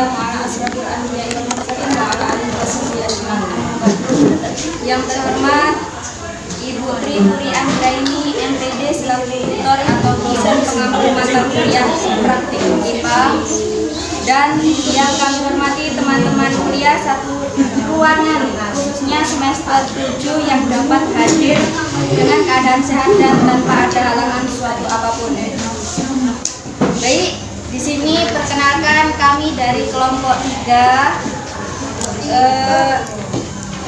wassalamu ala asyrafil anbiya'i wal mursalin wa ala alihi washabihi ajmain. Yang terhormat Ibu Tri Puri Anggraini MPD selaku tutor atau dosen pengampu mata kuliah praktik IPA, dan yang kami hormati teman-teman kuliah satu ruangan khususnya semester 7 yang dapat hadir dengan keadaan sehat dan tanpa ada halangan suatu apapun. Baik, di sini perkenalkan kami dari kelompok 3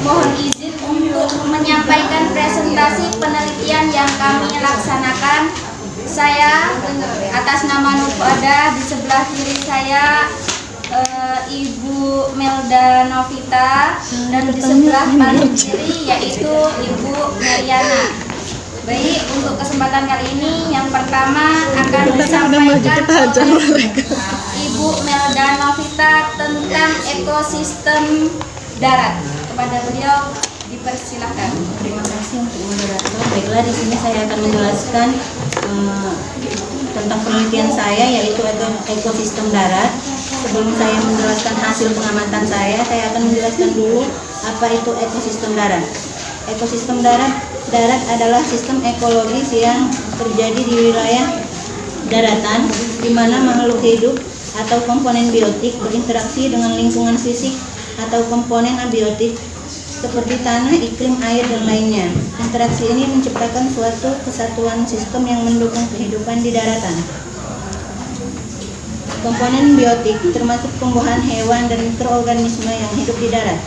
mohon izin untuk menyampaikan presentasi penelitian yang kami laksanakan. Saya atas nama Nur Fuada, di sebelah kiri saya Ibu Melda Novita, dan di sebelah paling kiri yaitu Ibu Mariana. Baik, untuk kesempatan kali ini yang pertama akan disampaikan oleh Ibu Melda Novita tentang ekosistem darat. Kepada beliau dipersilahkan. Terima kasih untuk moderator. Baiklah, di sini saya akan menjelaskan tentang penelitian saya, yaitu ekosistem darat. Sebelum saya menjelaskan hasil pengamatan saya akan menjelaskan dulu apa itu ekosistem darat. Ekosistem darat adalah sistem ekologis yang terjadi di wilayah daratan, di mana makhluk hidup atau komponen biotik berinteraksi dengan lingkungan fisik atau komponen abiotik seperti tanah, iklim, air, dan lainnya. Interaksi ini menciptakan suatu kesatuan sistem yang mendukung kehidupan di daratan. Komponen biotik termasuk tumbuhan, hewan, dan mikroorganisme yang hidup di darat.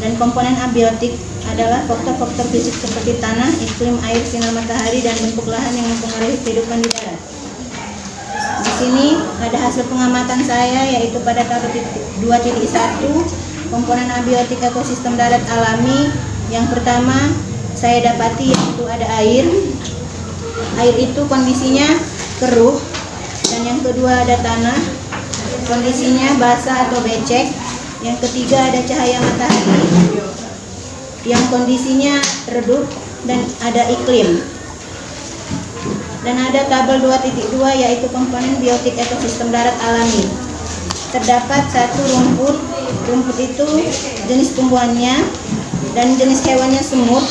Dan komponen abiotik adalah faktor-faktor fisik seperti tanah, iklim, air, sinar matahari, dan bentuk lahan yang mempengaruhi kehidupan di darat. Di sini ada hasil pengamatan saya, yaitu pada tahap 2.1 komponen abiotik ekosistem darat alami. Yang pertama saya dapati yaitu ada air. Air itu kondisinya keruh, dan yang kedua ada tanah, kondisinya basah atau becek. Yang ketiga ada cahaya matahari yang kondisinya redup, dan ada iklim. Dan ada tabel 2.2 yaitu komponen biotik ekosistem darat alami. Terdapat satu rumput itu jenis tumbuhannya dan jenis hewannya semut.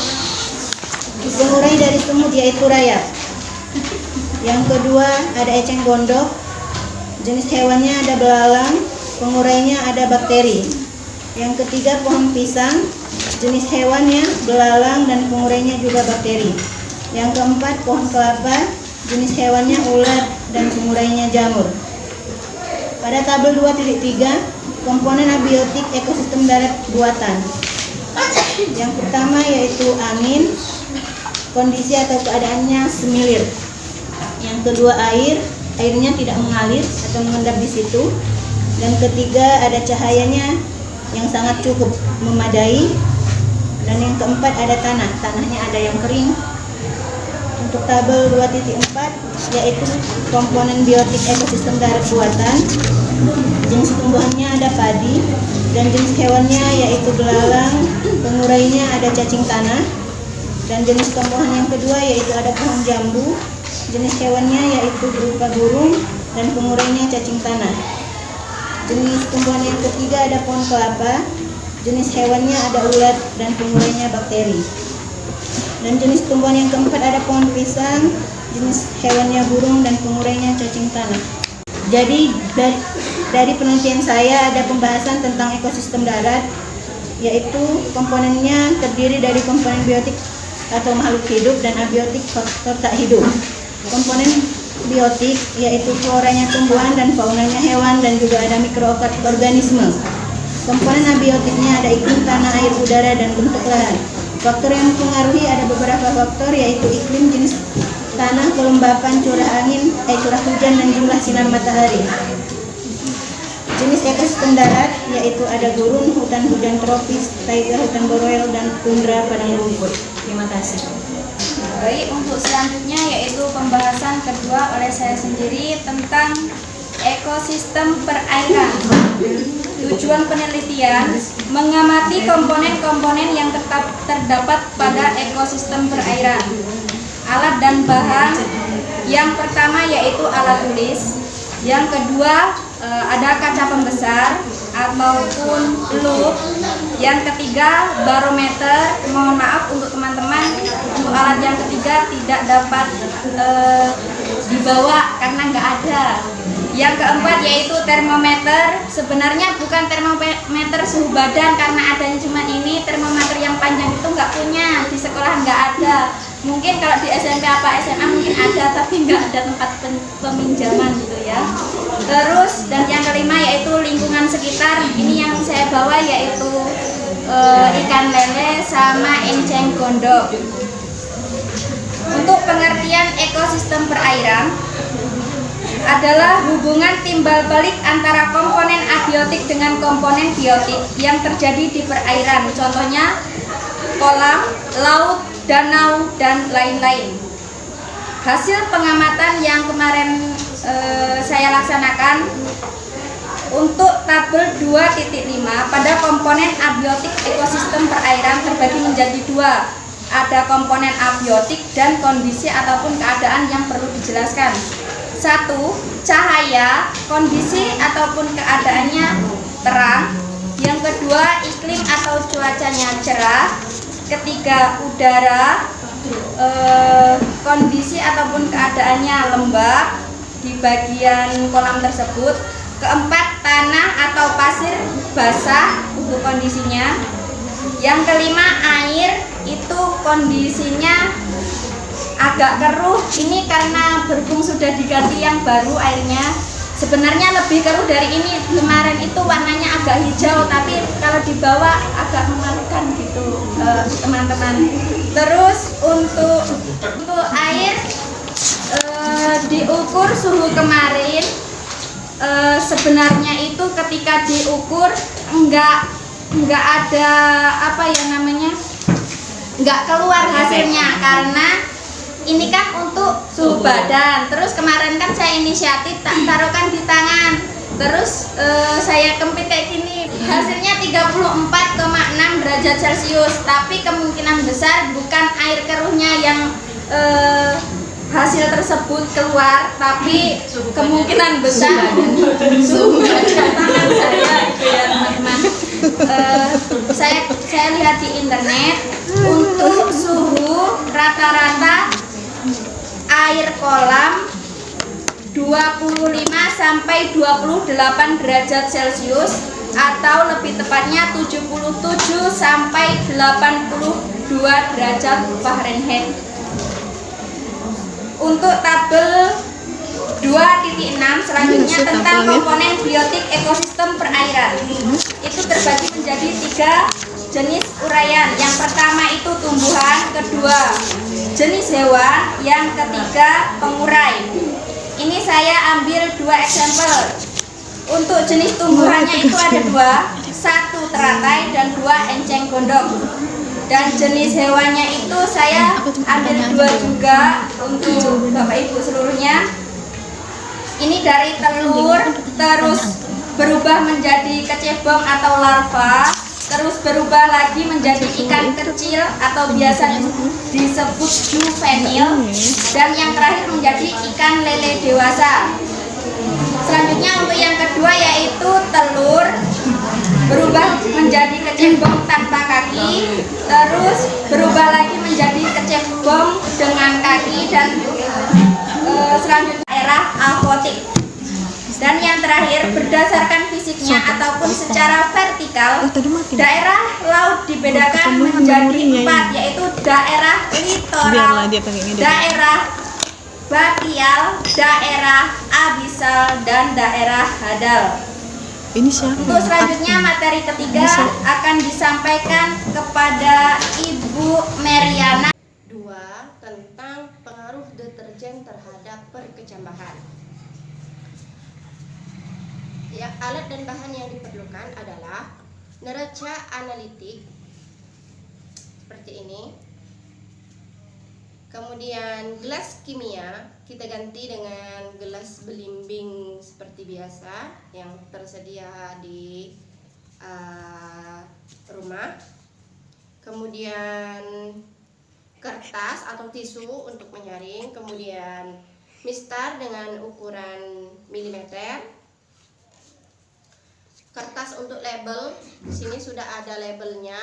Pengurai dari semut yaitu rayap. Yang kedua ada eceng gondok, jenis hewannya ada belalang, pengurainya ada bakteri. Yang ketiga pohon pisang, jenis hewannya belalang dan pengurainya juga bakteri. Yang keempat pohon kelapa, jenis hewannya ulat dan pengurainya jamur. Pada tabel 2.3 komponen abiotik ekosistem darat buatan. Yang pertama yaitu angin, kondisi atau keadaannya semilir. Yang kedua airnya tidak mengalir atau mengendap di situ. Dan ketiga ada cahayanya yang sangat cukup memadai. Dan yang keempat ada tanahnya ada yang kering. Untuk tabel 2.4 yaitu komponen biotik ekosistem darat buatan. Jenis tumbuhannya ada padi, dan jenis hewannya yaitu belalang, pengurainya ada cacing tanah. Dan jenis tumbuhan yang kedua yaitu ada pohon jambu, jenis hewannya yaitu berupa burung dan pengurainya cacing tanah. Jenis tumbuhan yang ketiga ada pohon kelapa, jenis hewannya ada ulat dan pengurainya bakteri. Dan jenis tumbuhan yang keempat ada pohon pisang, jenis hewannya burung dan pengurainya cacing tanah. Jadi dari penelitian saya ada pembahasan tentang ekosistem darat, yaitu komponennya terdiri dari komponen biotik atau makhluk hidup dan abiotik faktor tak hidup. Komponen biotik yaitu floranya tumbuhan dan faunanya hewan, dan juga ada mikroorganisme. Komponen abiotiknya ada iklim, tanah, air, udara, dan bentuk lahan. Faktor yang mempengaruhi ada beberapa faktor, yaitu iklim, jenis tanah, kelembapan, curah hujan, dan jumlah sinar matahari. Jenis ekosistem darat yaitu ada gurun, hutan hujan tropis, taiga, hutan boreal, dan tundra padang rumput. Terima kasih. Baik, untuk selanjutnya yaitu pembahasan kedua oleh saya sendiri tentang ekosistem perairan. Tujuan penelitian mengamati komponen-komponen yang terdapat pada ekosistem perairan. Alat dan bahan, yang pertama yaitu alat tulis, yang kedua ada kaca pembesar ataupun loop. Yang ketiga barometer. Mohon maaf untuk teman-teman, untuk alat yang ketiga tidak dapat dibawa karena nggak ada. Yang keempat yaitu termometer. Sebenarnya bukan termometer suhu badan karena adanya cuma ini. Termometer yang panjang itu nggak punya, di sekolah nggak ada. Mungkin kalau di SMP apa SMA mungkin ada, tapi nggak ada tempat peminjaman gitu ya. Terus dan yang kelima yaitu lingkungan sekitar. Ini yang saya bawa yaitu ikan lele sama enceng gondok. Untuk pengertian ekosistem perairan adalah hubungan timbal balik antara komponen abiotik dengan komponen biotik yang terjadi di perairan. Contohnya kolam, laut, danau, dan lain-lain. Hasil pengamatan yang kemarin saya laksanakan untuk tabel 2.5 pada komponen abiotik ekosistem perairan terbagi menjadi dua. Ada komponen abiotik dan kondisi ataupun keadaan yang perlu dijelaskan. Satu, cahaya, kondisi ataupun keadaannya terang. Yang kedua, iklim atau cuacanya cerah. Ketiga, udara, kondisi ataupun keadaannya lembab di bagian kolam tersebut. Keempat, tanah atau pasir basah untuk kondisinya. Yang kelima, air itu kondisinya agak keruh. Ini karena berhubung sudah diganti yang baru airnya. Sebenarnya lebih keruh dari ini. Kemarin itu warnanya agak hijau, tapi kalau dibawa agak memalukan gitu teman-teman. Terus untuk air diukur suhu kemarin. Sebenarnya itu ketika diukur enggak ada apa ya namanya, enggak keluar hasilnya karena ini kan untuk suhu badan. Terus kemarin kan saya inisiatif taruhkan di tangan. Terus saya kempit kayak gini. Hasilnya 34,6 derajat Celcius. Tapi kemungkinan besar bukan air keruhnya yang hasil tersebut keluar, tapi kemungkinan besar suhu badan tangan saya itu ya teman-teman. Saya lihat di internet untuk suhu rata-rata air kolam 25 sampai 28 derajat Celcius atau lebih tepatnya 77 sampai 82 derajat Fahrenheit. Untuk tabel 2.6 selanjutnya tentang komponen biotik ekosistem perairan. Itu terbagi menjadi 3 jenis uraian. Yang pertama itu tumbuhan, kedua jenis hewan, yang ketiga pengurai. Ini saya ambil 2 example. Untuk jenis tumbuhannya itu ada 2, 1 teratai dan 2 enceng gondok. Dan jenis hewannya itu saya ambil 2 juga untuk Bapak Ibu seluruhnya. Ini dari telur, terus berubah menjadi kecebong atau larva, terus berubah lagi menjadi ikan kecil atau biasa disebut juvenil, dan yang terakhir menjadi ikan lele dewasa. Selanjutnya untuk yang kedua yaitu telur berubah menjadi kecebong tanpa kaki, terus berubah lagi menjadi kecebong dengan kaki, dan selanjutnya daerah apotik. Dan yang terakhir berdasarkan fisiknya ataupun secara vertikal, daerah laut dibedakan menjadi 4, yaitu daerah litoral, daerah batial, daerah abisal, dan daerah hadal. Ini siapa? Untuk selanjutnya materi ketiga akan disampaikan kepada Ibu Meriana. 2. Tentang pengaruh deterjen terhadap perkecambahan. Ya, alat dan bahan yang diperlukan adalah neraca analitik seperti ini. Kemudian gelas kimia kita ganti dengan gelas belimbing seperti biasa yang tersedia di rumah. Kemudian kertas atau tisu untuk menyaring. Kemudian mistar dengan ukuran milimeter. kertas untuk label. Di sini sudah ada labelnya,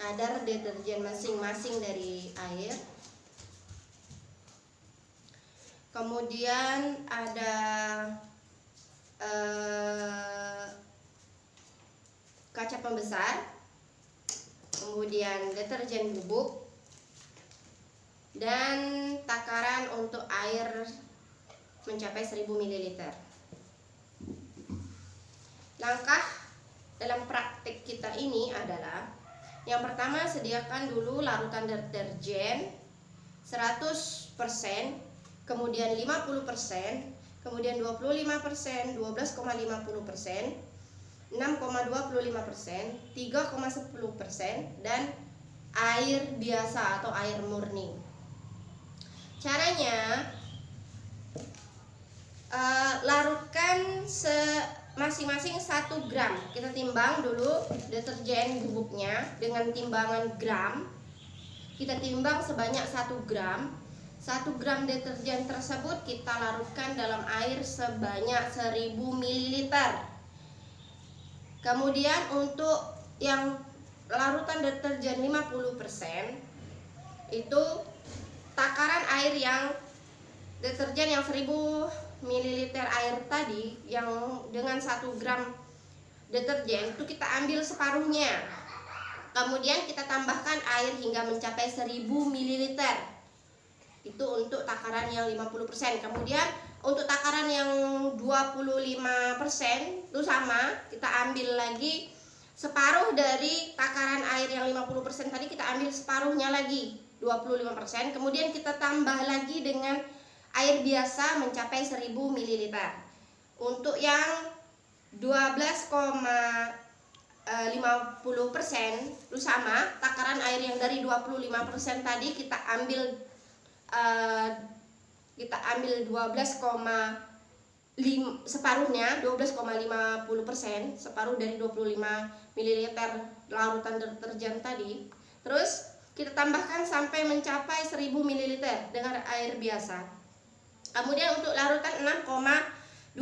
kadar deterjen masing-masing dari air. Kemudian ada kaca pembesar, kemudian deterjen bubuk, dan takaran untuk air mencapai 1000 ml. Langkah dalam praktik kita ini adalah, yang pertama, sediakan dulu larutan deterjen 100%, kemudian 50%, kemudian 25%, 12,50%, 6,25%, 3,10%, dan air biasa atau air murni. Caranya, larutkan masing-masing 1 gram. Kita timbang dulu deterjen bubuknya dengan timbangan gram. Kita timbang sebanyak 1 gram. 1 gram deterjen tersebut kita larutkan dalam air sebanyak 1000 ml. Kemudian untuk yang larutan deterjen 50%, itu takaran air yang deterjen yang 1000 ml air tadi, yang dengan 1 gram deterjen itu kita ambil separuhnya. Kemudian kita tambahkan air hingga mencapai 1000 ml. Itu untuk takaran yang 50%. Kemudian untuk takaran yang 25% itu sama, kita ambil lagi separuh dari takaran air yang 50% tadi, kita ambil separuhnya lagi, 25%. Kemudian kita tambah lagi dengan air biasa mencapai 1000 ml. Untuk yang 12,50% itu sama, takaran air yang dari 25% tadi kita ambil 12,50%, separuh dari 25 ml larutan deterjen tadi. Terus kita tambahkan sampai mencapai 1000 ml dengan air biasa. Kemudian untuk larutan 6,25%,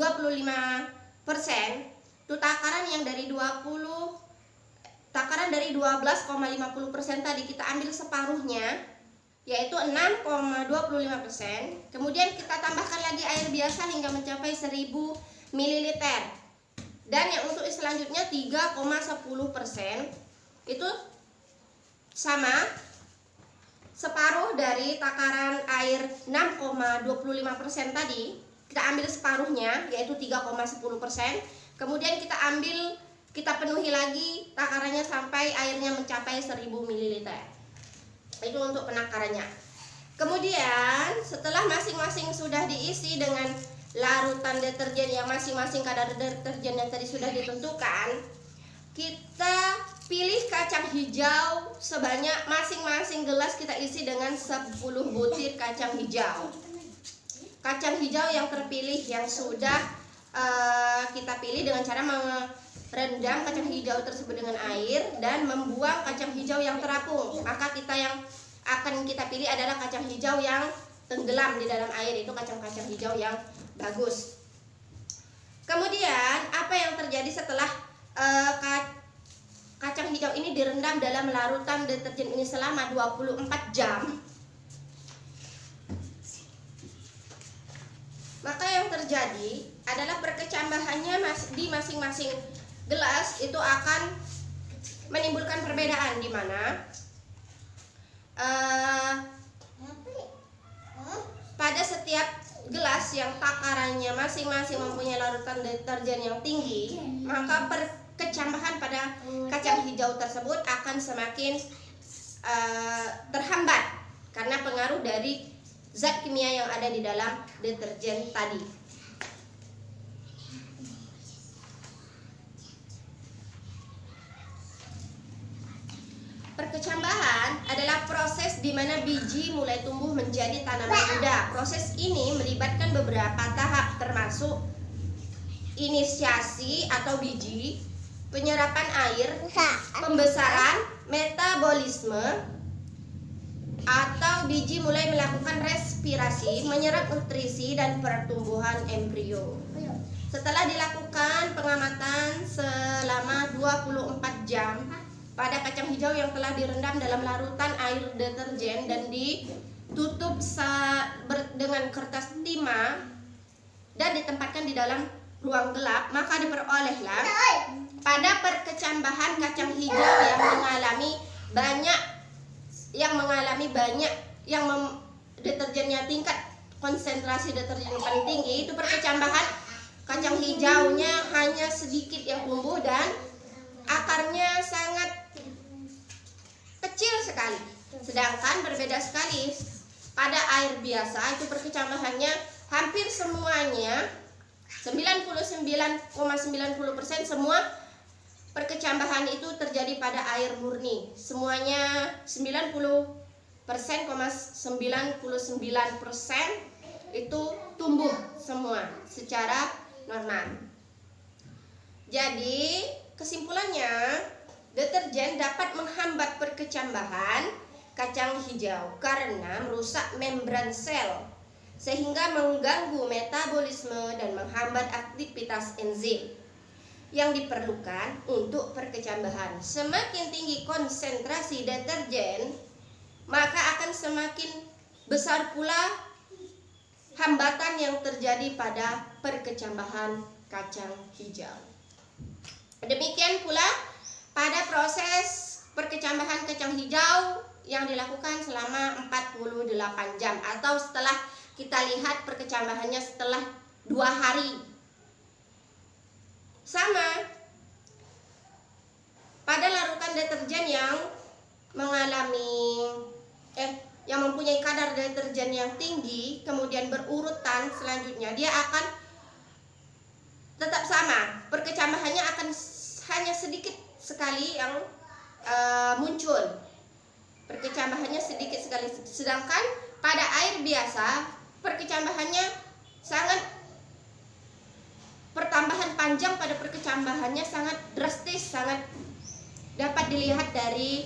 itu takaran yang dari 12,50% tadi kita ambil separuhnya, yaitu 6,25%. Kemudian kita tambahkan lagi air biasa hingga mencapai 1000 ml. Dan yang untuk selanjutnya 3,10%, itu sama, separuh dari takaran air 6,25% tadi kita ambil separuhnya, yaitu 3,10%. Kemudian kita penuhi lagi takarannya sampai airnya mencapai 1000 ml. Itu untuk penakarannya. Kemudian setelah masing-masing sudah diisi dengan larutan deterjen yang masing-masing kadar deterjen yang tadi sudah ditentukan, kita pilih kacang hijau sebanyak, masing-masing gelas kita isi dengan 10 butir kacang hijau. Kacang hijau yang terpilih yang sudah kita pilih dengan cara merendam kacang hijau tersebut dengan air dan membuang kacang hijau yang terapung. Maka yang akan kita pilih adalah kacang hijau yang tenggelam di dalam air, itu kacang-kacang hijau yang bagus. Kemudian apa yang terjadi setelah kacang hijau ini direndam dalam larutan deterjen ini selama 24 jam? Maka yang terjadi adalah perkecambahannya di masing-masing gelas itu akan menimbulkan perbedaan, di mana pada setiap gelas yang takarannya masing-masing mempunyai larutan deterjen yang tinggi, maka perkecambahan pada kacang hijau tersebut akan semakin terhambat karena pengaruh dari zat kimia yang ada di dalam deterjen tadi. Perkecambahan adalah proses di mana biji mulai tumbuh menjadi tanaman muda. Proses ini melibatkan beberapa tahap, termasuk inisiasi atau biji, penyerapan air, pembesaran, metabolisme, atau biji mulai melakukan respirasi, menyerap nutrisi dan pertumbuhan embrio. Setelah dilakukan pengamatan selama 24 jam pada kacang hijau yang telah direndam dalam larutan air deterjen dan ditutup dengan kertas timah dan ditempatkan di dalam ruang gelap, maka diperolehlah pada perkecambahan kacang hijau yang deterjennya tingkat konsentrasi deterjen yang paling tinggi, itu perkecambahan kacang hijaunya hanya sedikit yang tumbuh dan akarnya sangat kecil sekali. Sedangkan berbeda sekali pada air biasa, itu perkecambahannya hampir semuanya 99,90% semua perkecambahan itu terjadi pada air murni. Semuanya 90,99% itu tumbuh semua secara normal. Jadi kesimpulannya, deterjen dapat menghambat perkecambahan kacang hijau karena merusak membran sel sehingga mengganggu metabolisme dan menghambat aktivitas enzim yang diperlukan untuk perkecambahan. Semakin tinggi konsentrasi deterjen, maka akan semakin besar pula hambatan yang terjadi pada perkecambahan kacang hijau. Demikian pula pada proses perkecambahan kacang hijau yang dilakukan selama 48 jam atau setelah kita lihat perkecambahannya setelah 2 hari. Sama pada larutan deterjen yang mempunyai kadar deterjen yang tinggi, kemudian berurutan selanjutnya, dia akan tetap sama. Perkecambahannya akan hanya sedikit sekali yang muncul. Perkecambahannya sedikit sekali. Sedangkan pada air biasa, perkecambahannya pertambahan panjang pada perkecambahannya sangat drastis, sangat dapat dilihat dari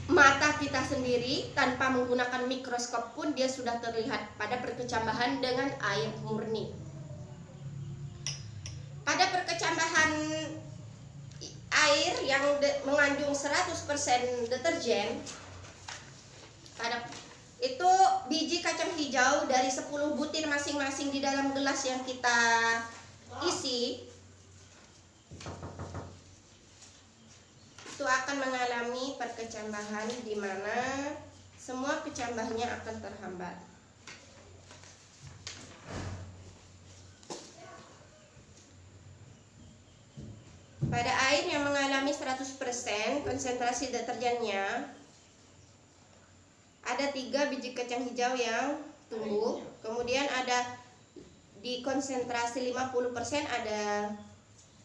mata kita sendiri. Tanpa menggunakan mikroskop pun dia sudah terlihat pada perkecambahan dengan air murni. Pada perkecambahan air yang mengandung 100% deterjen, itu biji kacang hijau dari 10 butir masing-masing di dalam gelas yang kita isi itu akan mengalami perkecambahan di mana semua kecambahnya akan terhambat. Pada air yang mengalami 100% konsentrasi deterjennya, ada 3 biji kacang hijau yang tumbuh. Kemudian ada di konsentrasi 50% ada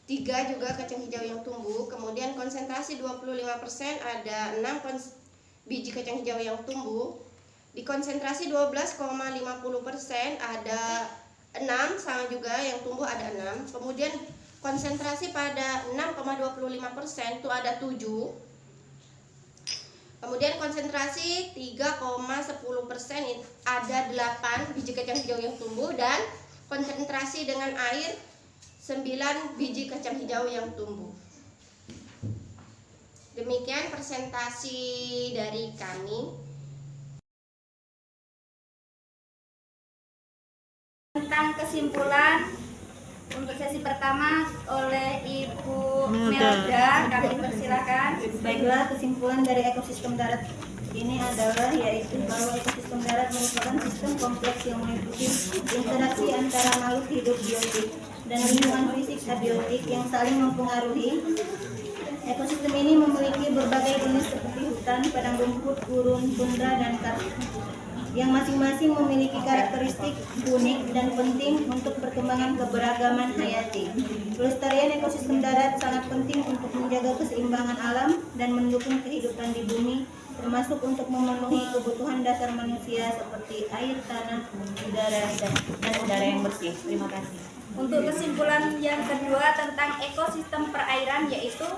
3 juga kacang hijau yang tumbuh. Kemudian konsentrasi 25% ada 6 biji kacang hijau yang tumbuh. Di konsentrasi 12,50% ada 6 sama juga yang tumbuh, ada 6. Kemudian konsentrasi pada 6,25% itu ada 7. Kemudian konsentrasi 3,10% ada 8 biji kacang hijau yang tumbuh, dan konsentrasi dengan air 9 biji kacang hijau yang tumbuh. Demikian presentasi dari kami. Tentang kesimpulan untuk sesi pertama oleh Ibu Melda, kami persilakan. Baiklah, kesimpulan dari ekosistem darat ini adalah yaitu bahwa ekosistem darat merupakan sistem kompleks yang meliputi interaksi antara makhluk hidup biotik dan lingkungan fisik abiotik yang saling mempengaruhi. Ekosistem ini memiliki berbagai jenis seperti hutan, padang rumput, gurun, tundra, dan karst, yang masing-masing memiliki karakteristik unik dan penting untuk perkembangan keberagaman hayati. Pelestarian ekosistem darat sangat penting untuk menjaga keseimbangan alam dan mendukung kehidupan di bumi, termasuk untuk memenuhi kebutuhan dasar manusia seperti air, tanah, udara, dan udara yang bersih. Terima kasih. Untuk kesimpulan yang kedua tentang ekosistem perairan, yaitu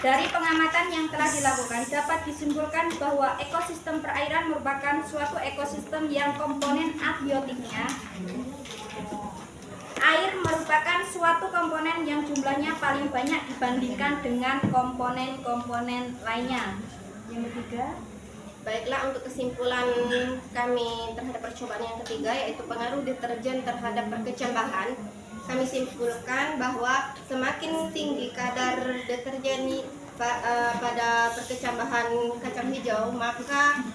Dari pengamatan yang telah dilakukan dapat disimpulkan bahwa ekosistem perairan merupakan suatu ekosistem yang komponen abiotiknya. Air merupakan suatu komponen yang jumlahnya paling banyak dibandingkan dengan komponen-komponen lainnya. Yang ketiga, Baiklah, untuk kesimpulan kami terhadap percobaan yang ketiga, yaitu pengaruh deterjen terhadap perkecambahan, kami simpulkan bahwa semakin tinggi kadar deterjen pada perkecambahan kacang hijau, maka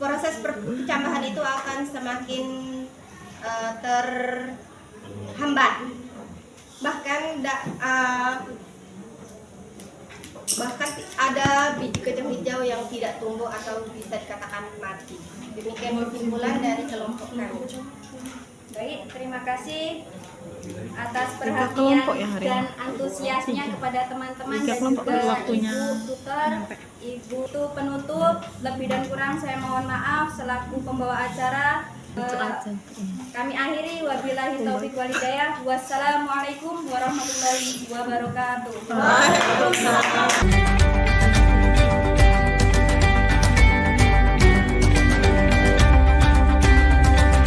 proses perkecambahan itu akan semakin terhambat. Bahkan ada biji kacang hijau yang tidak tumbuh atau bisa dikatakan mati. Demikian kesimpulan dari kelompok kami. baik, terima kasih atas perhatian dan antusiasnya kepada teman-teman dan juga Ibu tutor, Ibu penutup. Lebih dan kurang saya mohon maaf selaku pembawa acara. Kami akhiri, wabillahi taufiq wal hidayah. Wassalamualaikum warahmatullahi wabarakatuh.